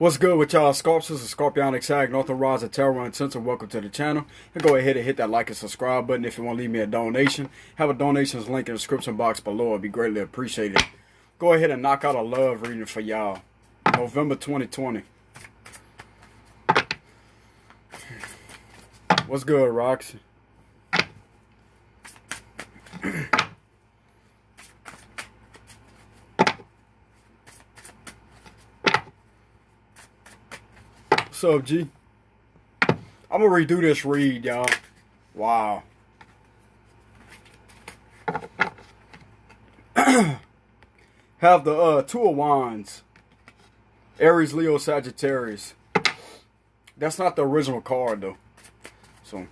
What's good with y'all, Scorps? This is Scorpionic Sag, Northern Rise of Terror and Sensor. Welcome to the channel. And go ahead and hit that like and subscribe button if you want to leave me a donation. Have a donations link in the description box below. It'd be greatly appreciated. Go ahead and knock out a love reading for y'all. November 2020. What's good, Roxy? What's up, G? I'm gonna redo this read, y'all. Wow. Have the Two of Wands. Aries, Leo, Sagittarius. That's not the original card, though. So,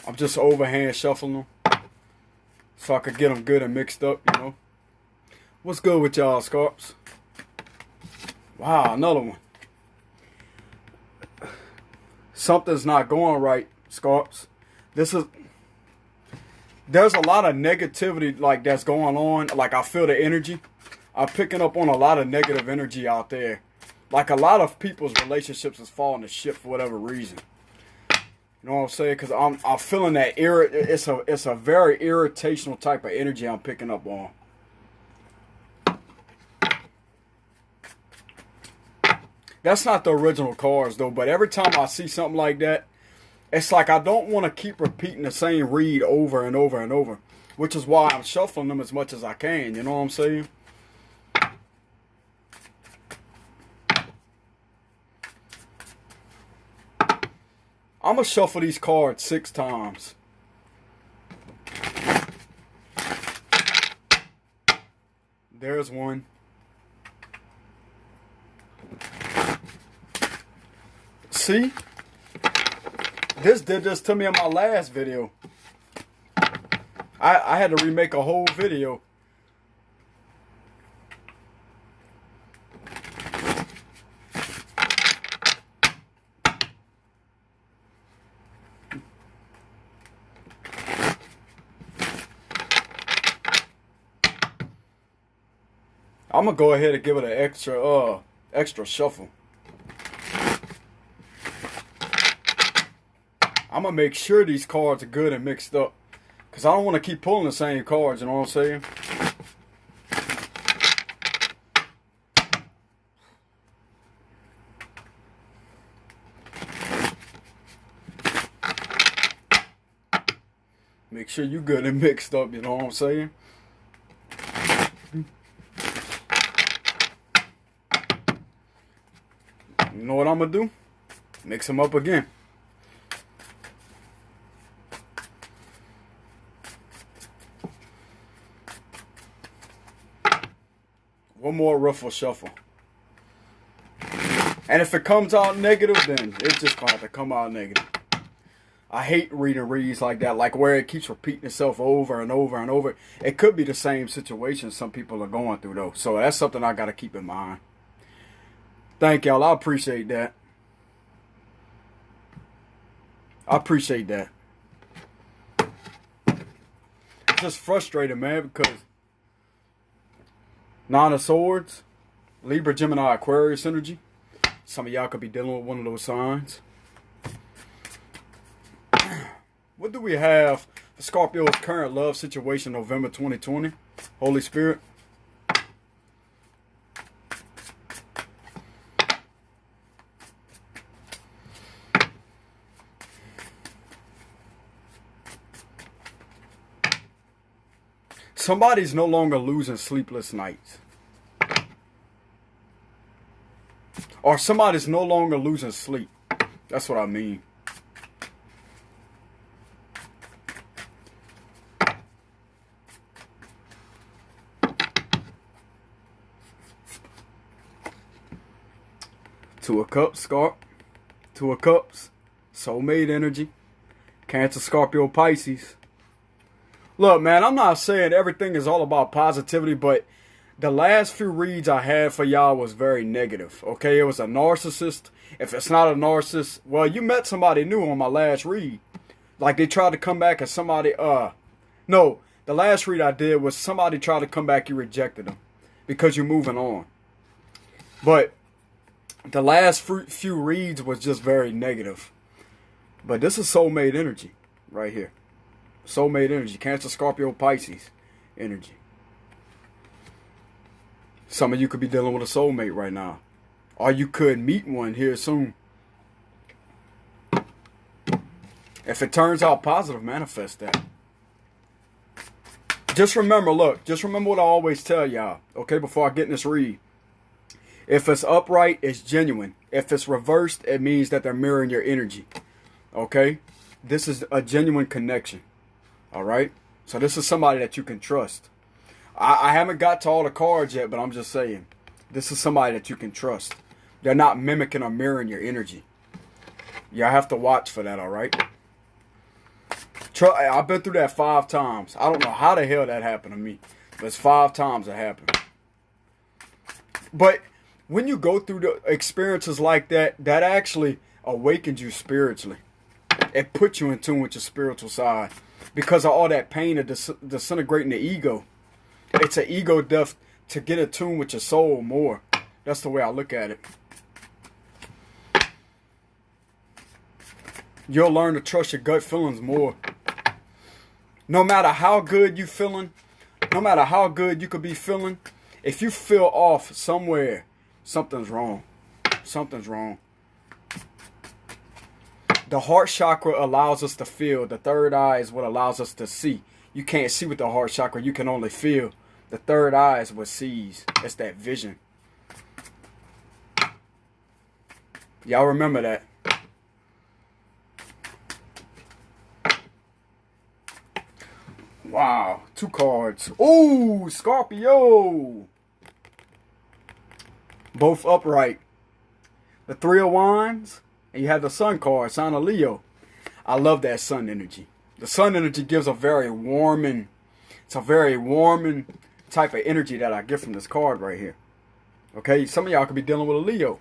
I'm just overhand shuffling them. So I could get them good and mixed up, you know. What's good with y'all, Scorps? Wow, another one. Something's not going right, Scorps. There's a lot of negativity like that's going on. Like I feel the energy. I'm picking up on a lot of negative energy out there. Like a lot of people's relationships is falling to shit for whatever reason. You know what I'm saying? Because I'm feeling that it's a very irritational type of energy I'm picking up on. That's not the original cards, though, but every time I see something like that, it's like I don't want to keep repeating the same read over and over and over, which is why I'm shuffling them as much as I can, you know what I'm saying? I'm going to shuffle these cards 6 times. There's one. See? This did this to me in my last video. I had to remake a whole video. I'm gonna go ahead and give it an extra shuffle. I'm going to make sure these cards are good and mixed up. Because I don't want to keep pulling the same cards, you know what I'm saying? Make sure you good and mixed up, you know what I'm saying? You know what I'm going to do? Mix them up again. One more ruffle shuffle. And if it comes out negative, then it's just going to have to come out negative. I hate reading reads like that, like where it keeps repeating itself over and over and over. It could be the same situation some people are going through, though. So that's something I got to keep in mind. Thank y'all. I appreciate that. I appreciate that. It's just frustrating, man, because Nine of Swords, Libra, Gemini, Aquarius energy. Some of y'all could be dealing with one of those signs. What do we have for Scorpio's current love situation, November 2020? Holy Spirit. Somebody's no longer losing sleepless nights. Or somebody's no longer losing sleep. That's what I mean. Two of Cups, Scorp. Two of Cups. Soulmate energy. Cancer, Scorpio, Pisces. Look, man, I'm not saying everything is all about positivity, but the last few reads I had for y'all was very negative, okay? It was a narcissist. If it's not a narcissist, well, you met somebody new on my last read. Like they tried to come back and somebody, no, the last read I did was somebody tried to come back, you rejected them because you're moving on. But The last few reads was just very negative. But this is soulmate energy right here. Soulmate energy. Cancer, Scorpio, Pisces energy. Some of you could be dealing with a soulmate right now. Or you could meet one here soon. If it turns out positive, manifest that. Just remember, look, just remember what I always tell y'all, okay, before I get in this read. If it's upright, it's genuine. If it's reversed, it means that they're mirroring your energy. Okay? This is a genuine connection. Alright? So this is somebody that you can trust. I haven't got to all the cards yet, but I'm just saying. This is somebody that you can trust. They're not mimicking or mirroring your energy. Y'all have to watch for that, alright? I've been through that 5 times. I don't know how the hell that happened to me. But it's 5 times it happened. But when you go through the experiences like that, that actually awakens you spiritually. It puts you in tune with your spiritual side. Because of all that pain of disintegrating the ego. It's an ego death to get in tune with your soul more. That's the way I look at it. You'll learn to trust your gut feelings more. No matter how good you feeling, no matter how good you could be feeling, if you feel off somewhere, something's wrong. Something's wrong. The heart chakra allows us to feel. The third eye is what allows us to see. You can't see with the heart chakra. You can only feel. The third eye is what sees. It's that vision. Y'all remember that. Wow. 2 cards. Ooh, Scorpio. Both upright. The 3 of Wands. And you have the Sun card, sign of Leo. I love that Sun energy. The Sun energy gives a very warming, it's a very warming type of energy that I get from this card right here. Okay, some of y'all could be dealing with a Leo.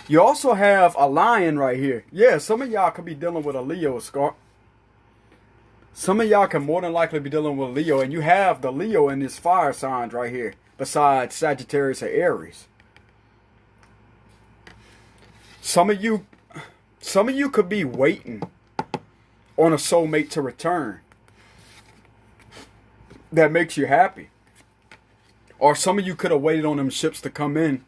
You also have a Lion right here. Yeah, some of y'all could be dealing with a Leo, Scorp. Some of y'all can more than likely be dealing with a Leo. And you have the Leo in this fire signs right here. Besides Sagittarius or Aries. Some of you could be waiting on a soulmate to return. That makes you happy. Or some of you could have waited on them ships to come in.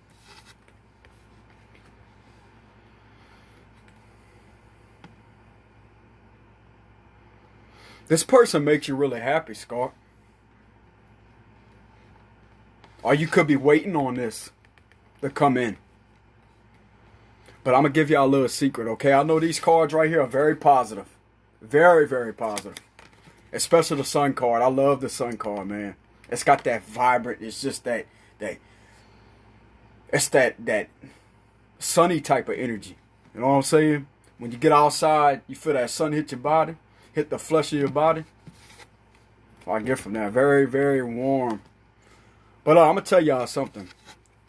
This person makes you really happy, Scar. Or you could be waiting on this to come in. But I'm going to give y'all a little secret, okay? I know these cards right here are very positive. Very, very positive. Especially the Sun card. I love the Sun card, man. It's got that vibrant, it's just that sunny type of energy. You know what I'm saying? When you get outside, you feel that sun hit your body, hit the flesh of your body. I get from that. Very, very warm. But I'm going to tell y'all something.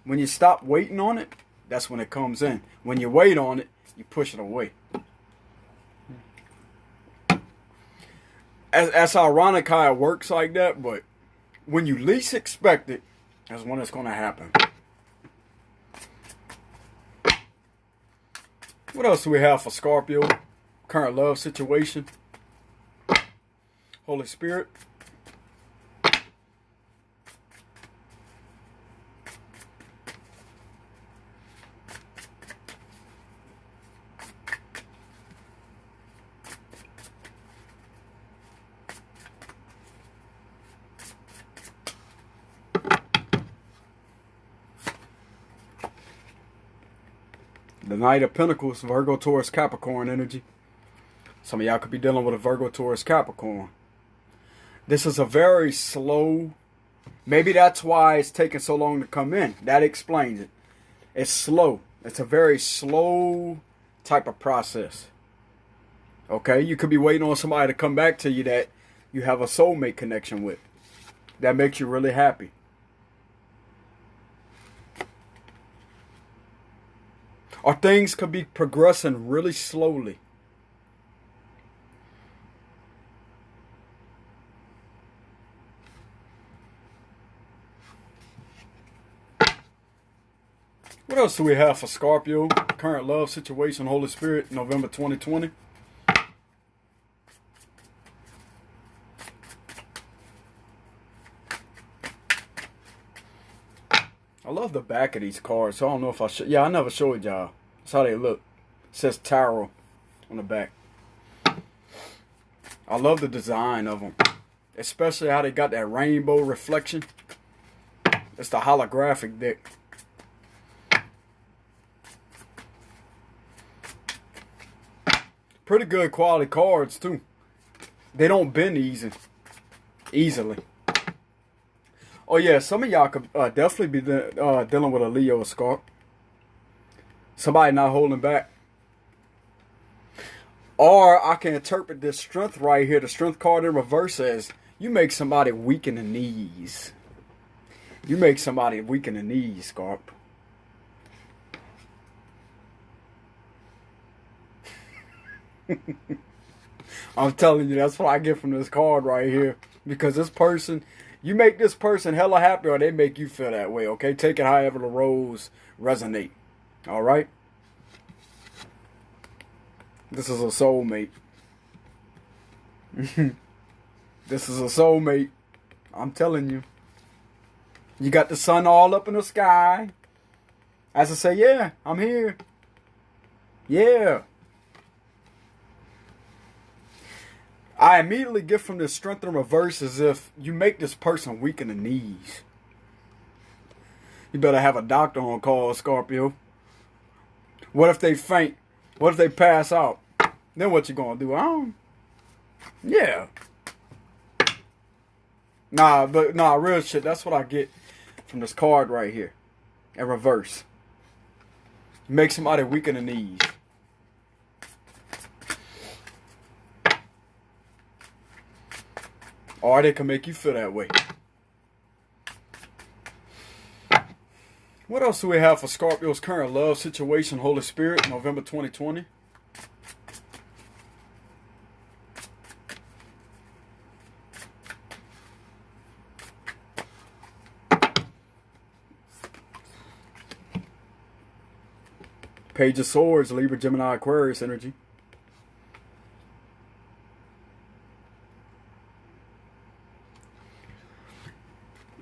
When you stop waiting on it, that's when it comes in. When you wait on it, you push it away. That's ironic how it works like that, but when you least expect it, that's when it's going to happen. What else do we have for Scorpio? Current love situation. Holy Spirit. The Knight of Pentacles, Virgo, Taurus, Capricorn energy. Some of y'all could be dealing with a Virgo, Taurus, Capricorn. This is a very slow, maybe that's why it's taking so long to come in. That explains it. It's slow. It's a very slow type of process. Okay? You could be waiting on somebody to come back to you that you have a soulmate connection with. That makes you really happy. Or things could be progressing really slowly. What What else do we have for Scorpio? Current love situation, Holy Spirit, November 2020. I love the back of these cards, so I don't know if I should. Yeah, I never showed y'all. That's how they look. It says tarot on the back. I love the design of them. Especially how they got that rainbow reflection. It's the holographic deck. Pretty good quality cards, too. They don't bend easily. Oh, yeah, some of y'all could definitely be dealing with a Leo Scorp. Somebody not holding back. Or I can interpret this strength right here, the strength card in reverse, as you make somebody weak in the knees. You make somebody weak in the knees, Scorp. I'm telling you, that's what I get from this card right here. Because this person, you make this person hella happy or they make you feel that way, okay? Take it however the roles resonate. Alright? This is a soulmate. This is a soulmate. I'm telling you. You got the sun all up in the sky. As I say, yeah, I'm here. Yeah. I immediately get from this strength in reverse as if you make this person weak in the knees. You better have a doctor on call, Scorpio. What if they faint? What if they pass out? Then what you gonna do? Yeah. Nah, real shit. That's what I get from this card right here. In reverse. Make somebody weak in the knees. Or they can make you feel that way. What else do we have for Scorpio's current love situation, Holy Spirit, November 2020? Page of Swords, Libra, Gemini, Aquarius energy.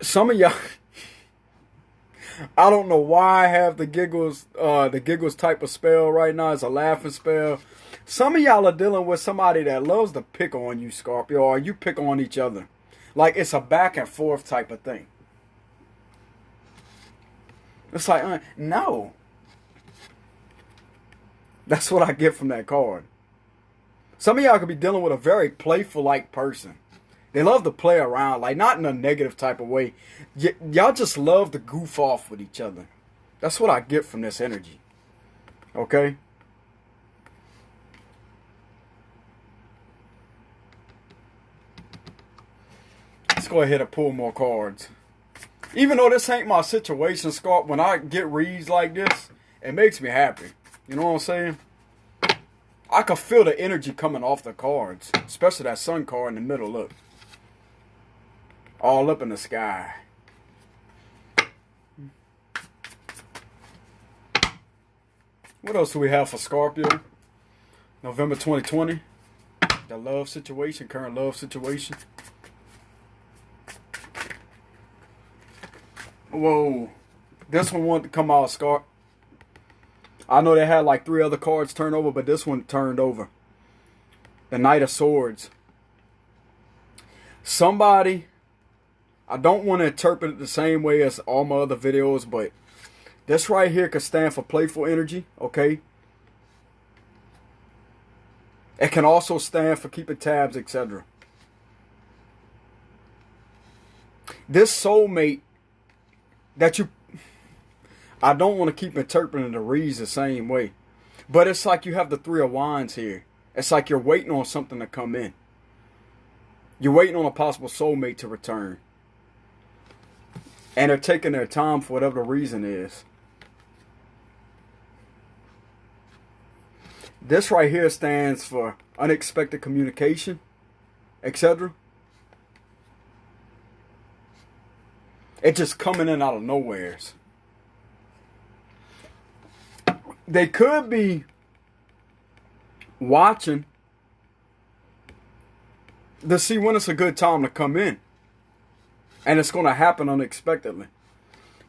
Some of y'all, I don't know why I have the giggles type of spell right now. It's a laughing spell. Some of y'all are dealing with somebody that loves to pick on you, Scorpio, or you pick on each other. Like it's a back and forth type of thing. It's like, no. That's what I get from that card. Some of y'all could be dealing with a very playful-like person. They love to play around, like not in a negative type of way. Y'all just love to goof off with each other. That's what I get from this energy. Okay? Let's go ahead and pull more cards. Even though this ain't my situation, Scorp, when I get reads like this, it makes me happy. You know what I'm saying? I can feel the energy coming off the cards. Especially that sun card in the middle, look. All up in the sky. What else do we have for Scorpio? November 2020. The love situation, current love situation. Whoa. This one wanted to come out, Scorp. I know they had like 3 other cards turned over, but this one turned over. The Knight of Swords. Somebody, I don't want to interpret it the same way as all my other videos, but this right here could stand for playful energy, okay? It can also stand for keeping tabs, etc. This soulmate that you... I don't want to keep interpreting the reads the same way. But it's like you have the 3 of Wands here. It's like you're waiting on something to come in. You're waiting on a possible soulmate to return. And they're taking their time for whatever the reason is. This right here stands for unexpected communication, etc. It's just coming in out of nowheres. They could be watching to see when it's a good time to come in. And it's going to happen unexpectedly.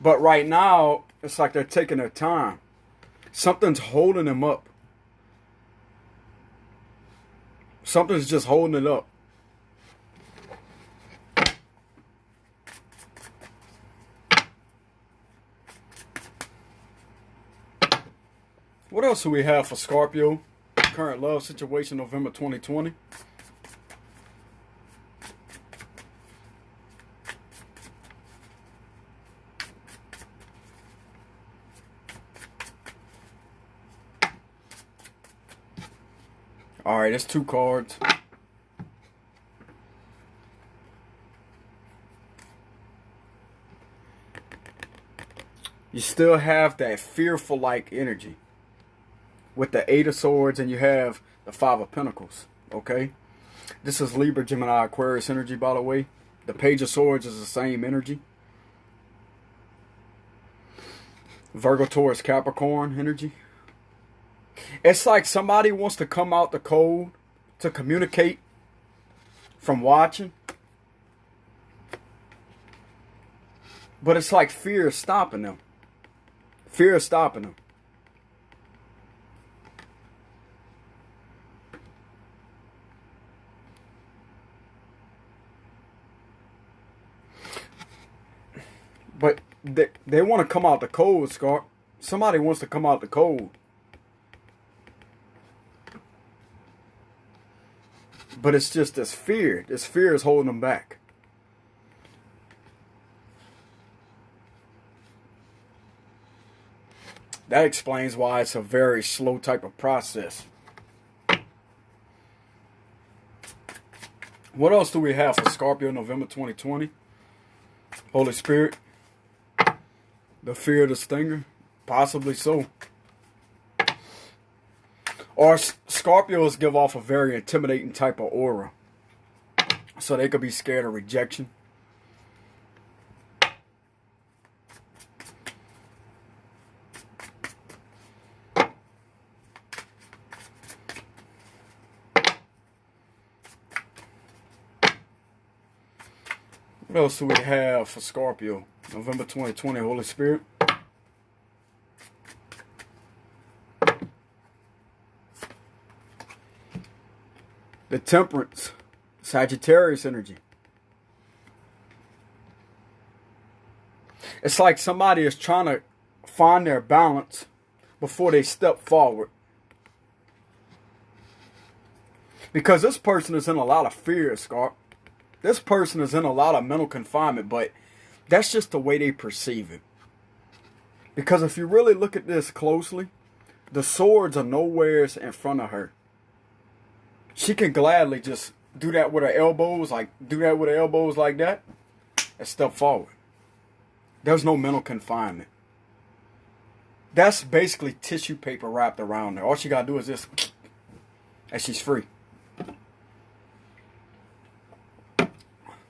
But right now, it's like they're taking their time. Something's holding them up. Something's just holding it up. What else do we have for Scorpio? Current love situation, November 2020. All right, that's 2 cards. You still have that fearful-like energy with the 8 of Swords, and you have the 5 of Pentacles, okay? This is Libra, Gemini, Aquarius energy, by the way. The Page of Swords is the same energy. Virgo, Taurus, Capricorn energy. It's like somebody wants to come out the cold to communicate from watching. But it's like fear is stopping them. Fear is stopping them. But they want to come out the cold, Scar. Somebody wants to come out the cold. But it's just this fear. This fear is holding them back. That explains why it's a very slow type of process. What else do we have for Scorpio, November 2020? Holy Spirit. The fear of the stinger? Possibly so. Or Scorpios give off a very intimidating type of aura. So they could be scared of rejection. What else do we have for Scorpio? November 2020, Holy Spirit. The Temperance, Sagittarius energy. It's like somebody is trying to find their balance before they step forward. Because this person is in a lot of fear, Scarp. This person is in a lot of mental confinement, but that's just the way they perceive it. Because if you really look at this closely, the swords are nowhere in front of her. She can gladly just do that with her elbows, like that, and step forward. There's no mental confinement. That's basically tissue paper wrapped around her. All she gotta do is this, and she's free.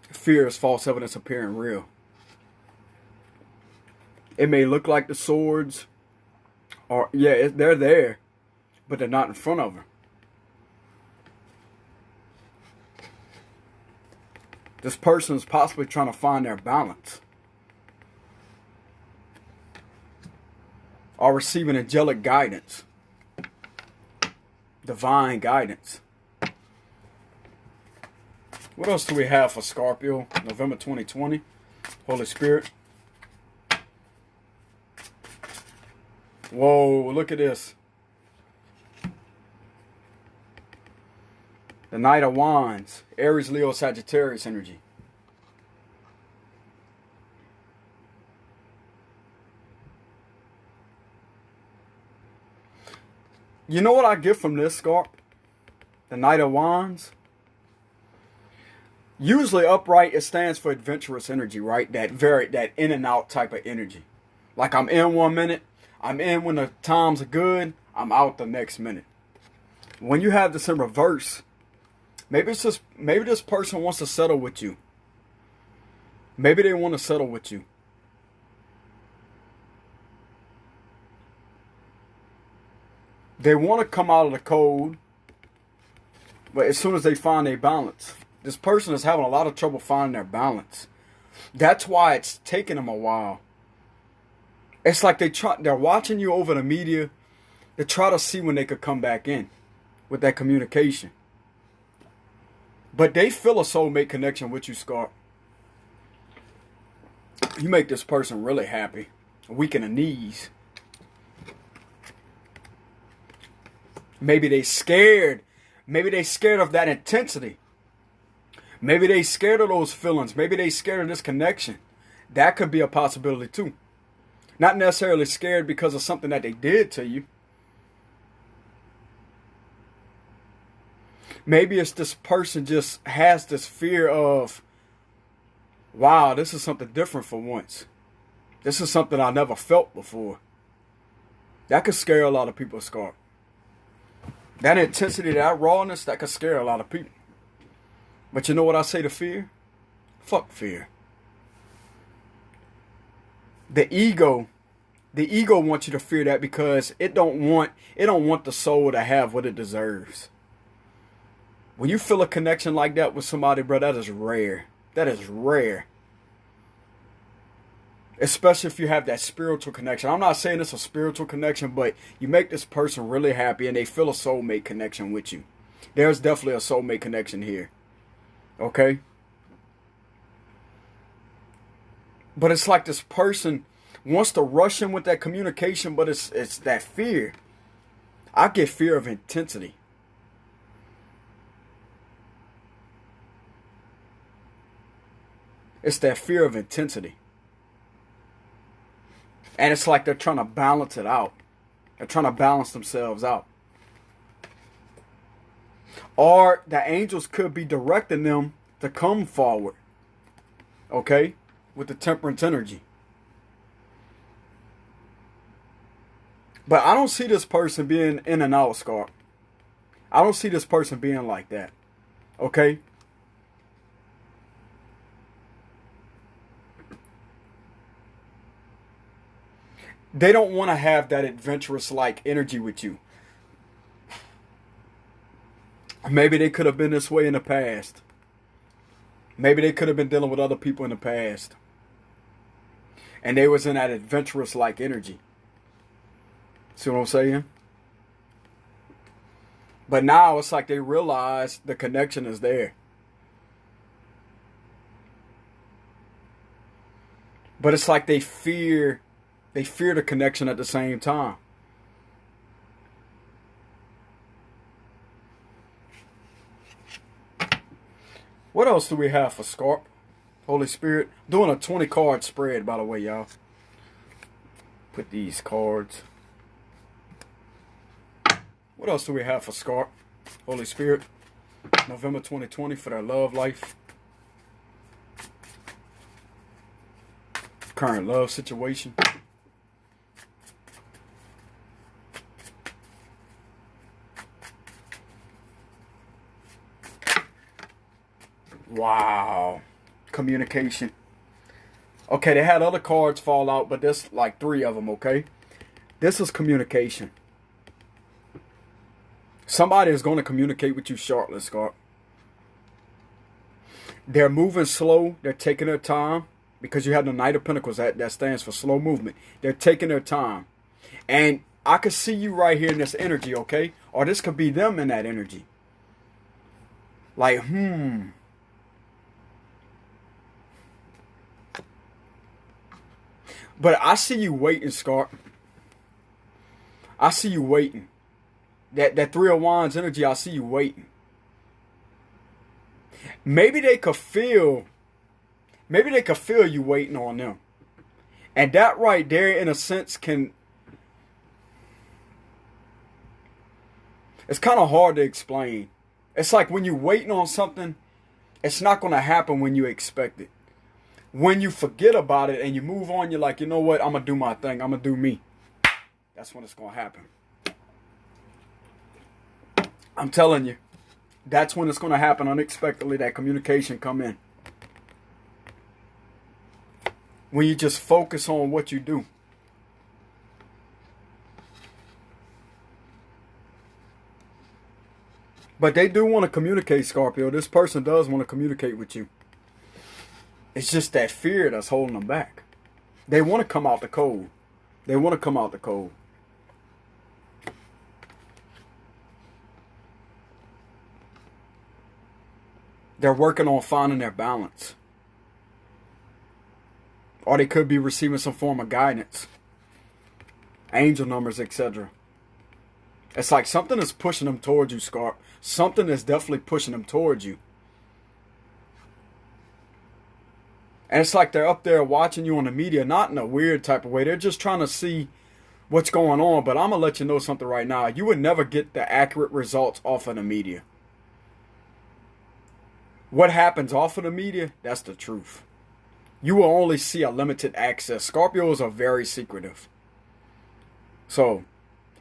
Fear is false evidence appearing real. It may look like the swords, or they're there, but they're not in front of her. This person is possibly trying to find their balance. Or receiving angelic guidance. Divine guidance. What else do we have for Scorpio? November 2020. Holy Spirit. Whoa, look at this. The Knight of Wands. Aries, Leo, Sagittarius energy. You know what I get from this, Scarp? The Knight of Wands. Usually upright, it stands for adventurous energy, right? That in and out type of energy. Like I'm in 1 minute, I'm in when the times are good, I'm out the next minute. When you have this in reverse, maybe this person wants to settle with you. Maybe they want to settle with you. They want to come out of the cold, but as soon as they find their balance, this person is having a lot of trouble finding their balance. That's why it's taking them a while. It's like they're watching you over the media to try to see when they could come back in with that communication. But they feel a soulmate connection with you, Scar. You make this person really happy. Weak in the knees. Maybe they scared. Maybe they scared of that intensity. Maybe they scared of those feelings. Maybe they scared of this connection. That could be a possibility too. Not necessarily scared because of something that they did to you. Maybe it's this person just has this fear of, wow, this is something different for once. This is something I never felt before. That could scare a lot of people, Scar. That intensity, that rawness, that could scare a lot of people. But you know what I say to fear? Fuck fear. The ego wants you to fear that because it don't want the soul to have what it deserves. When you feel a connection like that with somebody, bro, that is rare. That is rare. Especially if you have that spiritual connection. I'm not saying it's a spiritual connection, but you make this person really happy and they feel a soulmate connection with you. There's definitely a soulmate connection here. Okay? But it's like this person wants to rush in with that communication, but it's that fear. I get fear of intensity. It's that fear of intensity. And it's like they're trying to balance it out. They're trying to balance themselves out. Or the angels could be directing them to come forward. Okay? With the temperance energy. But I don't see this person being in and out, Scar. I don't see this person being like that. Okay? They don't want to have that adventurous-like energy with you. Maybe they could have been this way in the past. Maybe they could have been dealing with other people in the past. And they was in that adventurous-like energy. See what I'm saying? But now it's like they realize the connection is there. But it's like they fear the connection at the same time. What else do we have for Scorp? Holy Spirit. Doing a 20 card spread, by the way, y'all. Put these cards. What else do we have for Scorp? Holy Spirit. November 2020 for their love life. Current love situation. Wow. Communication. Okay, they had other cards fall out, but there's like 3 of them, okay? This is communication. Somebody is going to communicate with you shortly, Scott. They're moving slow. They're taking their time. Because you have the Knight of Pentacles. That stands for slow movement. They're taking their time. And I could see you right here in this energy, okay? Or this could be them in that energy. Like, But I see you waiting, Scar. I see you waiting. That 3 of Wands energy, I see you waiting. Maybe they could feel you waiting on them. And that right there, in a sense, it's kind of hard to explain. It's like when you're waiting on something, it's not going to happen when you expect it. When you forget about it and you move on, you're like, you know what? I'm going to do my thing. I'm going to do me. That's when it's going to happen. I'm telling you. That's when it's going to happen unexpectedly. That communication come in. When you just focus on what you do. But they do want to communicate, Scorpio. This person does want to communicate with you. It's just that fear that's holding them back. They want to come out the cold. They want to come out the cold. They're working on finding their balance. Or they could be receiving some form of guidance. Angel numbers, etc. It's like something is pushing them towards you, Scarp. Something is definitely pushing them towards you. And it's like they're up there watching you on the media, not in a weird type of way. They're just trying to see what's going on. But I'm going to let you know something right now. You would never get the accurate results off of the media. What happens off of the media, that's the truth. You will only see a limited access. Scorpios are very secretive. So,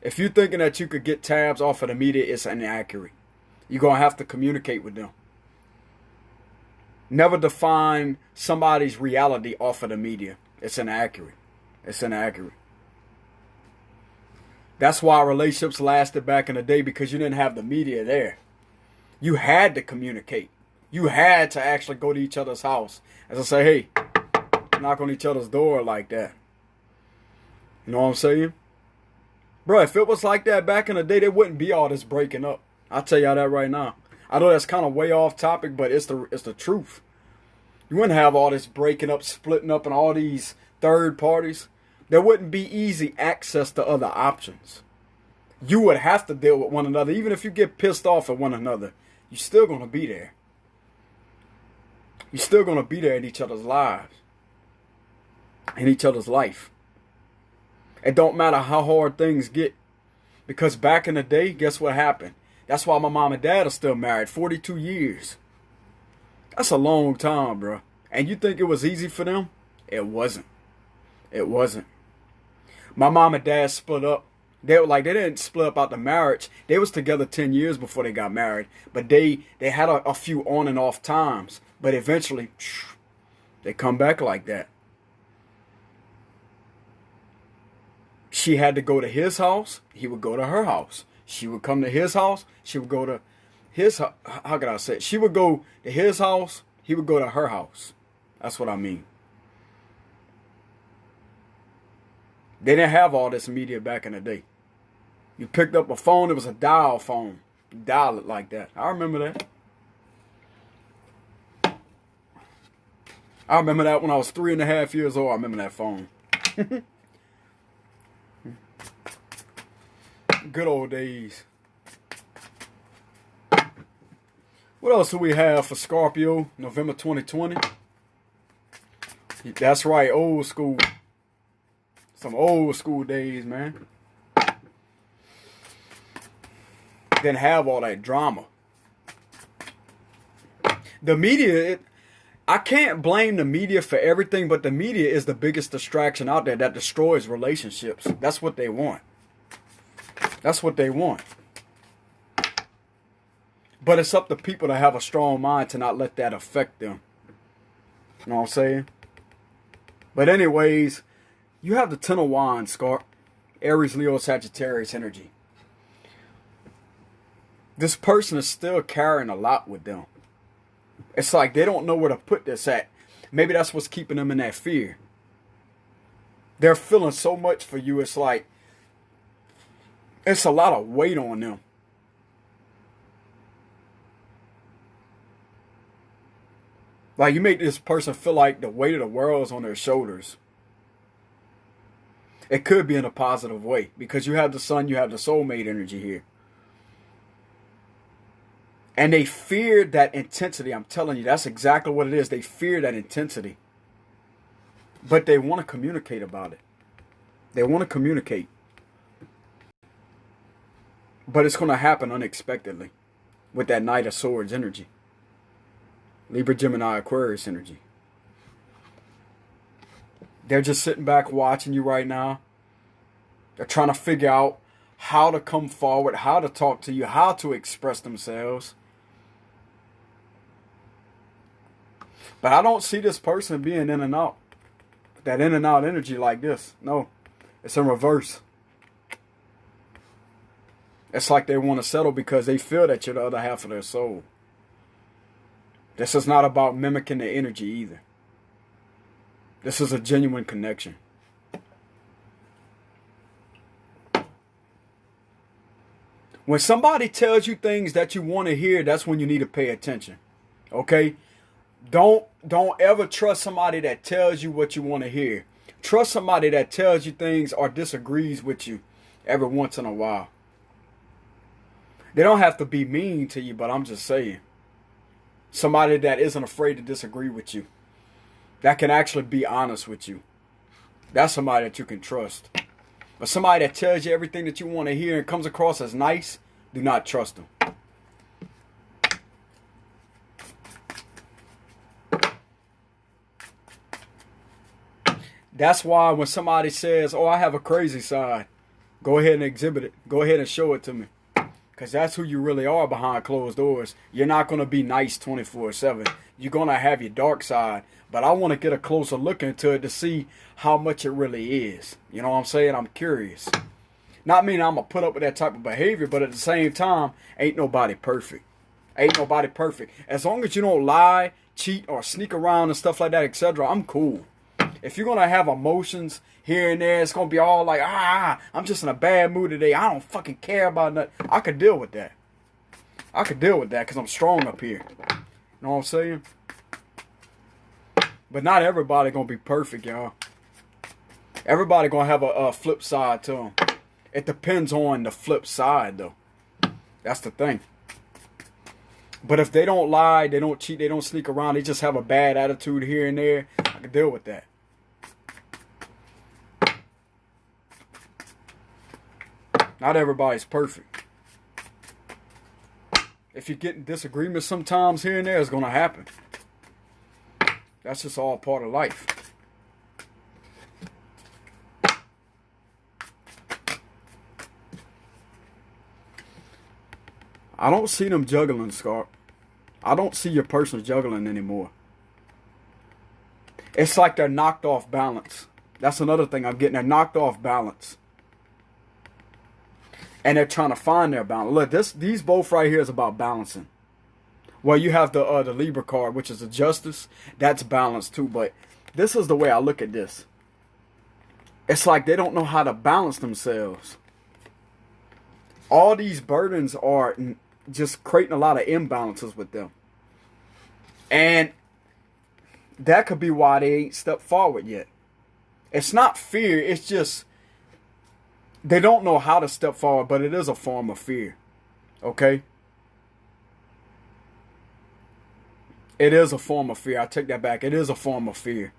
if you're thinking that you could get tabs off of the media, it's inaccurate. You're going to have to communicate with them. Never define somebody's reality off of the media. It's inaccurate. It's inaccurate. That's why relationships lasted back in the day, because you didn't have the media there. You had to communicate. You had to actually go to each other's house. As I say, hey, knock on each other's door like that. You know what I'm saying? Bro, if it was like that back in the day, there wouldn't be all this breaking up. I'll tell y'all that right now. I know that's kind of way off topic, but it's the truth. You wouldn't have all this breaking up, splitting up, and all these third parties. There wouldn't be easy access to other options. You would have to deal with one another. Even if you get pissed off at one another, you're still going to be there. You're still going to be there in each other's lives. In each other's life. It don't matter how hard things get. Because back in the day, guess what happened? That's why my mom and dad are still married. 42 years. That's a long time, bro. And you think it was easy for them? It wasn't. It wasn't. My mom and dad split up. They didn't split up out the marriage. They was together 10 years before they got married. But they had a few on and off times. But eventually, they come back like that. She had to go to his house. He would go to her house. She would come to his house. She would go to his, how could I say it? She would go to his house. He would go to her house. That's what I mean. They didn't have all this media back in the day. You picked up a phone, it was a dial phone. You dial it like that. I remember that. I remember that when I was 3.5 years old. I remember that phone. Good old days. What else do we have for Scorpio? November 2020. That's right, old school. Some old school days, man. Didn't have all that drama. The media, I can't blame the media for everything, but the media is the biggest distraction out there that destroys relationships. That's what they want. That's what they want. But it's up to people to have a strong mind to not let that affect them. You know what I'm saying? But anyways, you have the Ten of Wands, Scarp. Aries, Leo, Sagittarius energy. This person is still carrying a lot with them. It's like they don't know where to put this at. Maybe that's what's keeping them in that fear. They're feeling so much for you. It's like, it's a lot of weight on them. Like, you make this person feel like the weight of the world is on their shoulders. It could be in a positive way, because you have the sun, you have the soulmate energy here. And they fear that intensity. I'm telling you, that's exactly what it is. They fear that intensity. But they want to communicate about it. They want to communicate. But it's going to happen unexpectedly with that Knight of Swords energy. Libra, Gemini, Aquarius energy. They're just sitting back watching you right now. They're trying to figure out how to come forward, how to talk to you, how to express themselves. But I don't see this person being in and out. That in and out energy like this. No, it's in reverse. It's like they want to settle because they feel that you're the other half of their soul. This is not about mimicking the energy either. This is a genuine connection. When somebody tells you things that you want to hear, that's when you need to pay attention. Okay? Don't ever trust somebody that tells you what you want to hear. Trust somebody that tells you things or disagrees with you every once in a while. They don't have to be mean to you, but I'm just saying. Somebody that isn't afraid to disagree with you. That can actually be honest with you. That's somebody that you can trust. But somebody that tells you everything that you want to hear and comes across as nice, do not trust them. That's why when somebody says, oh, I have a crazy side, go ahead and exhibit it. Go ahead and show it to me. Because that's who you really are behind closed doors. You're not going to be nice 24/7. You're going to have your dark side. But I want to get a closer look into it to see how much it really is. You know what I'm saying? I'm curious. Not meaning I'm going to put up with that type of behavior, but at the same time, ain't nobody perfect. Ain't nobody perfect. As long as you don't lie, cheat, or sneak around and stuff like that, etc., I'm cool. If you're going to have emotions here and there, it's going to be all like, I'm just in a bad mood today. I don't fucking care about nothing. I could deal with that. I could deal with that because I'm strong up here. You know what I'm saying? But not everybody going to be perfect, y'all. Everybody going to have a flip side to them. It depends on the flip side, though. That's the thing. But if they don't lie, they don't cheat, they don't sneak around, they just have a bad attitude here and there, I can deal with that. Not everybody's perfect. If you're getting disagreements sometimes here and there, it's going to happen. That's just all part of life. I don't see them juggling, Scarp. I don't see your person juggling anymore. It's like they're knocked off balance. That's another thing I'm getting. They're knocked off balance. And they're trying to find their balance. Look, these both right here is about balancing. Well, you have the Libra card, which is the Justice. That's balance too. But this is the way I look at this. It's like they don't know how to balance themselves. All these burdens are just creating a lot of imbalances with them. And that could be why they ain't stepped forward yet. It's not fear. It's just they don't know how to step forward, but it is a form of fear. Okay? It is a form of fear. I take that back. It is a form of fear.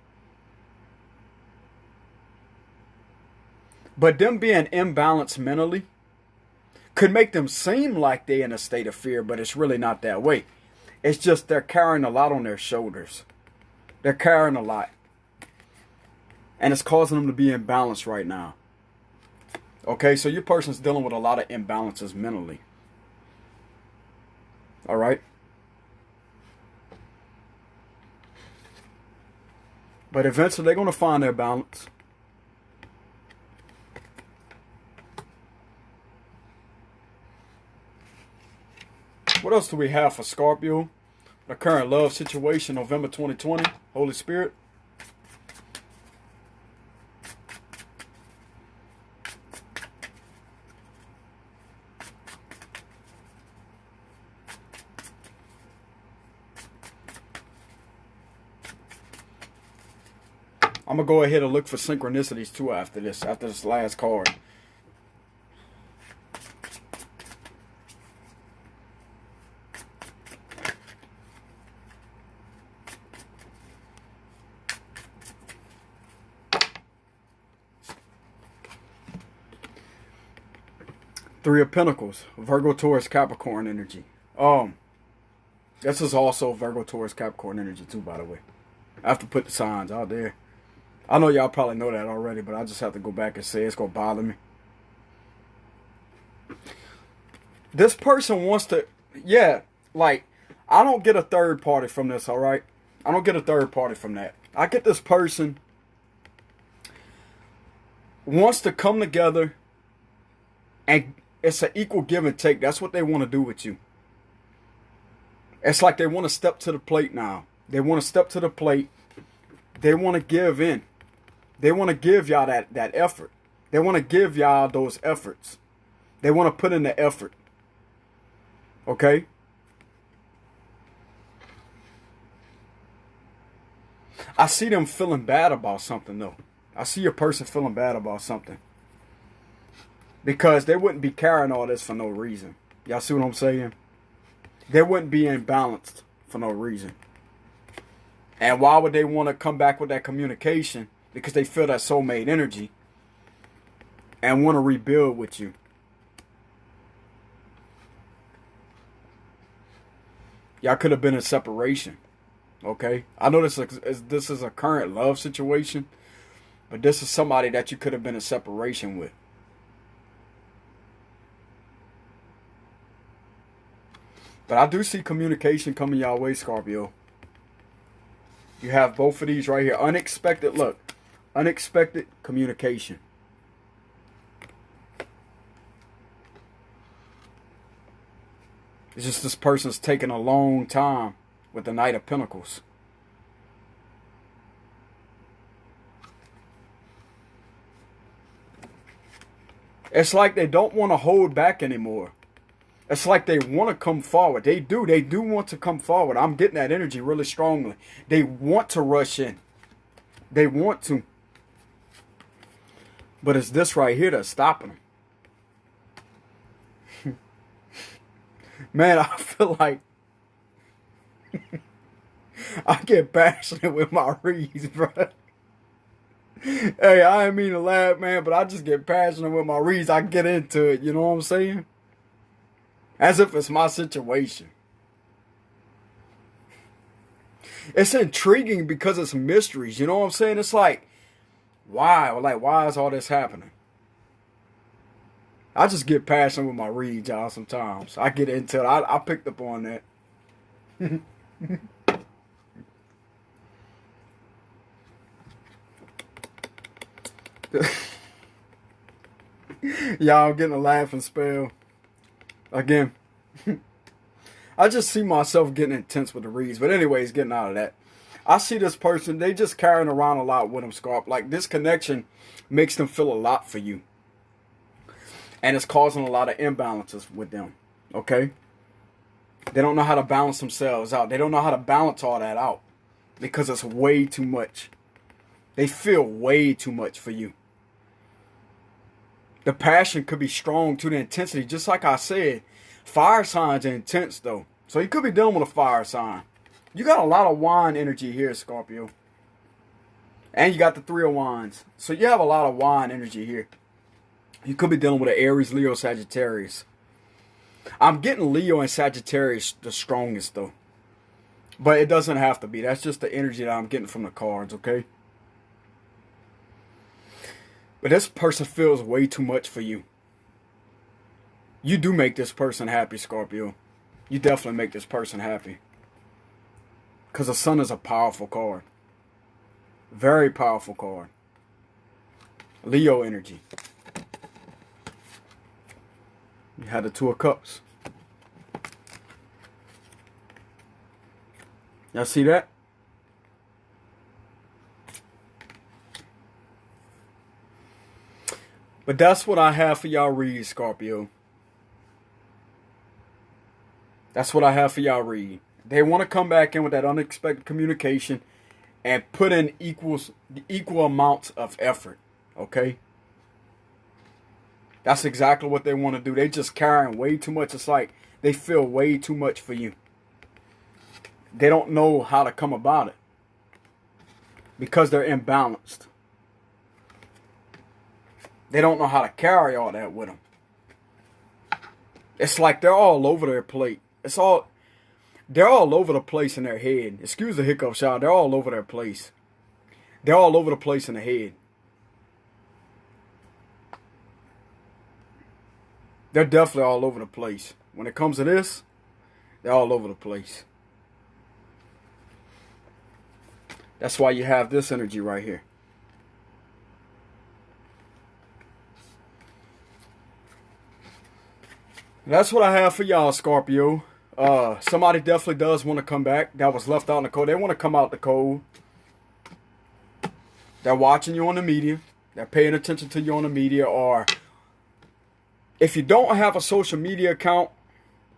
But them being imbalanced mentally could make them seem like they're in a state of fear, but it's really not that way. It's just they're carrying a lot on their shoulders. They're carrying a lot. And it's causing them to be imbalanced right now. Okay, so your person's dealing with a lot of imbalances mentally. All right? But eventually they're going to find their balance. What else do we have for Scorpio? The current love situation, November 2020. Holy Spirit. I'm going to go ahead and look for synchronicities too after this last card. Three of Pentacles, Virgo, Taurus, Capricorn energy. This is also Virgo, Taurus, Capricorn energy too, by the way. I have to put the signs out there. I know y'all probably know that already, but I just have to go back and say it's going to bother me. This person wants to, I don't get a third party from this, all right? I don't get a third party from that. I get this person wants to come together and It's an equal give and take. That's what they want to do with you. It's like they want to step to the plate now. They want to step to the plate. They want to give in. They want to give y'all that effort. They want to give y'all those efforts. They want to put in the effort. Okay? I see them feeling bad about something, though. I see a person feeling bad about something. Because they wouldn't be carrying all this for no reason. Y'all see what I'm saying? They wouldn't be imbalanced for no reason. And why would they want to come back with that communication? Because they feel that soulmate energy and want to rebuild with you. Y'all could have been in separation. Okay? I know this is a current love situation, but this is somebody that you could have been in separation with. But I do see communication coming y'all way, Scorpio. You have both of these right here. Unexpected, look. Unexpected communication. It's just this person's taking a long time with the Knight of Pentacles. It's like they don't want to hold back anymore. It's like they want to come forward. They do. They do want to come forward. I'm getting that energy really strongly. They want to rush in. They want to. But it's this right here that's stopping them. Man, I feel like I get passionate with my reads, bro. Hey, I didn't mean to laugh, man, but I just get passionate with my reads. I get into it, you know what I'm saying? As if it's my situation. It's intriguing because it's mysteries, you know what I'm saying? It's like, why? Like, why is all this happening? I just get passionate with my reads, y'all, sometimes. I get into it. I picked up on that. Y'all getting a laughing spell. Again. I just see myself getting intense with the reads. But anyways, getting out of that. I see this person, they just carrying around a lot with them, Scorp. Like, this connection makes them feel a lot for you. And it's causing a lot of imbalances with them. Okay? They don't know how to balance themselves out. They don't know how to balance all that out. Because it's way too much. They feel way too much for you. The passion could be strong to the intensity. Just like I said, fire signs are intense, though. So you could be dealing with a fire sign. You got a lot of wine energy here, Scorpio. And you got the 3 of Wands. So you have a lot of wine energy here. You could be dealing with an Aries, Leo, Sagittarius. I'm getting Leo and Sagittarius the strongest, though. But it doesn't have to be. That's just the energy that I'm getting from the cards, okay? But this person feels way too much for you. You do make this person happy, Scorpio. You definitely make this person happy. Because the Sun is a powerful card. Very powerful card. Leo energy. You had the 2 of Cups. Y'all see that? But that's what I have for y'all read, Scorpio. That's what I have for y'all read. They want to come back in with that unexpected communication and put in equal amounts of effort. Okay? That's exactly what they want to do. They just carrying way too much. It's like they feel way too much for you. They don't know how to come about it. Because they're imbalanced. They don't know how to carry all that with them. It's like they're all over their plate. They're all over the place in their head. Excuse the hiccups, y'all. They're all over their place. They're all over the place in the head. They're definitely all over the place. When it comes to this, they're all over the place. That's why you have this energy right here. That's what I have for y'all, Scorpio. Somebody definitely does want to come back. That was left out in the cold. They want to come out the cold. They're watching you on the media. They're paying attention to you on the media. Or if you don't have a social media account,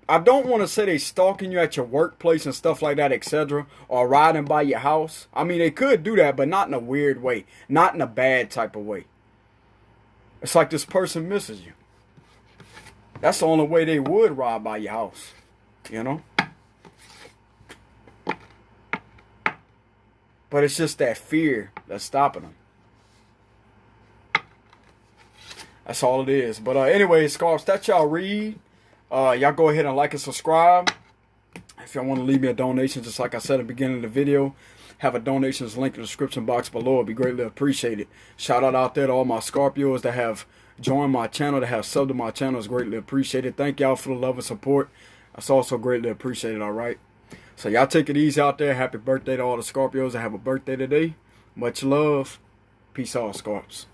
I don't want to say they stalking you at your workplace and stuff like that, etc. Or riding by your house. I mean, they could do that, but not in a weird way. Not in a bad type of way. It's like this person misses you. That's the only way they would ride by your house. You know? But it's just that fear that's stopping them. That's all it is. But anyway, Scarps, that's y'all read. Y'all go ahead and like and subscribe. If y'all want to leave me a donation, just like I said at the beginning of the video, have a donations link in the description box below. It'd be greatly appreciated. Shout out there to all my Scorpios that have joined my channel, that have subbed to my channel. Is greatly appreciated. Thank y'all for the love and support. That's also greatly appreciated, all right? So y'all take it easy out there. Happy birthday to all the Scorpios that have a birthday today. Much love. Peace out, Scorps.